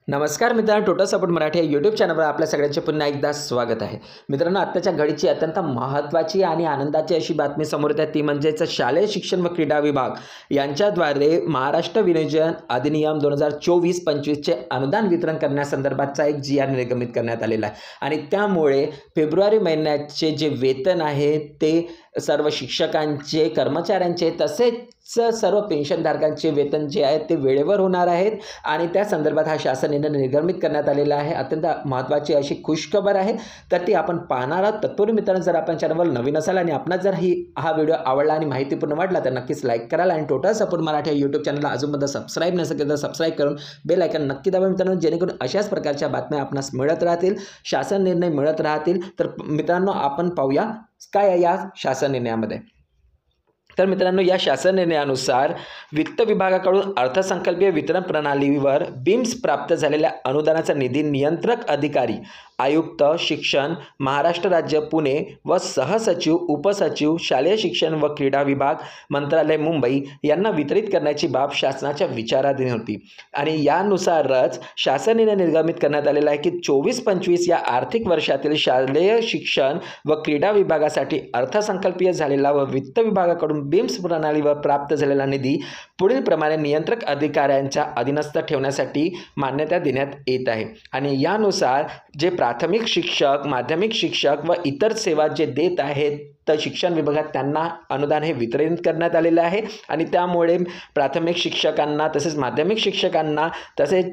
नमस्कार मित्रांनो, total support Marathi या यूट्यूब चॅनलवर आपल्या सगळ्यांचे पुन्हा एकदा स्वागत आहे। मित्रांनो, आत्ताच्या घडीची अत्यंत महत्त्वाची आणि आनंदाची अशी बातमी समोर येते ती म्हणजेच शालेय शिक्षण व क्रीडा विभाग यांच्याद्वारे महाराष्ट्र विनियोजन अधिनियम 2024-25 चे अनुदान वितरण करण्यासंदर्भातचा एक जी आर निर्गमित करण्यात आलेला आहे आणि त्यामुळे फेब्रुवारी महिन्याचे जे वेतन आहे ते सर्व शिक्षकांचे, कर्मचाऱ्यांचे तसेच सर्व पेन्शनधारकांचे वेतन जे आहे ते वेळेवर होणार आहेत आणि त्या संदर्भात हा शासन निर्णय निर्गमित करण्यात आलेला आहे। अत्यंत महत्त्वाची अशी खुशखबर आहे, तर ती आपण पाहणार आहोत। तत्पूर्वी मित्रांनो, जर आपण चॅनलवर नवीन असाल आणि आपणास जर हा व्हिडिओ आवडला आणि माहितीपूर्ण वाटला तर नक्कीच लाईक कराल आणि टोटल सपोर्ट मराठी या यूट्यूब चॅनलला अजूनपर्यंत सबस्क्राईब नसेल तर सबस्क्राईब करून बेल आयकॉन नक्की दाबा मित्रांनो, जेणेकरून अशाच प्रकारच्या बातम्या आपणास मिळत राहतील, शासन निर्णय मिळत राहतील। तर मित्रांनो, आपण पाहूया काय आहे या शासन निर्णयामध्ये। तर मित्रांनो, या शासन निर्णयानुसार वित्त विभागाकडून अर्थसंकल्पीय वितरण प्रणालीवर बीम्स प्राप्त झालेल्या अनुदानाचा निधी नियंत्रक अधिकारी, आयुक्त शिक्षण, महाराष्ट्र राज्य पुणे व सहसचिव, उपसचिव, शालेय शिक्षण व क्रीडा विभाग, मंत्रालय मुंबई यांना वितरित करण्याची बाब शासनाच्या विचाराधीन होती आणि यानुसारच शासन निर्णय निर्गमित करण्यात आलेला आहे की 24-25 या आर्थिक वर्षातील शालेय शिक्षण व क्रीडा विभागासाठी अर्थसंकल्पीय झालेला व वित्त विभागाकडून बीम्स प्रणालीवर प्राप्त झालेला निधी पुढील प्रमाणे नियंत्रक अधिकाऱ्यांच्या अधीनस्थ ठेवण्यासाठी मान्यता देण्यात येत आहे आणि यानुसार जे प्राथमिक शिक्षक, माध्यमिक शिक्षक व इतर सेवा जे देत आहेत तर शिक्षण विभागात त्यांना अनुदान हे वितरित करण्यात आलेले आहे आणि त्यामुळे प्राथमिक शिक्षकांना तसेच माध्यमिक शिक्षकांना तसेच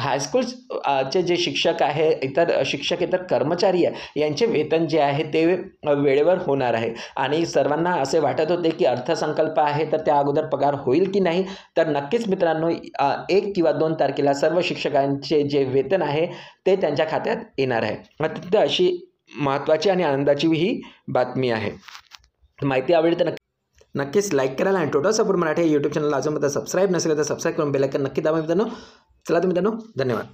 हायस्कूलचे जे शिक्षक आहे, इतर शिक्षक, इतर कर्मचारी आहे यांचे वेतन जे आहे ते वेळेवर होणार आहे आणि सर्वांना असे वाटत होते की अर्थसंकल्प आहे तर त्या अगोदर पगार होईल की नाही, तर नक्कीच मित्रांनो 1 किंवा 2 तारखेला सर्व शिक्षकांचे जे वेतन आहे ते त्यांच्या खात्यात येणार आहे। अत्यंत अशी महत्त्वाची आणि आनंदाची ही बातमी आहे। माहिती आवडली तर नक्कीच लाईक करायला आणि टोटल सपोर्ट मराठी यूट्यूब चॅनलला अजूनपर्यंत सबस्क्राईब नसेल तर सबस्क्राईब करून बेल आयकॉन नक्की दाबा मित्रांनो। चला तर मित्रांनो, धन्यवाद।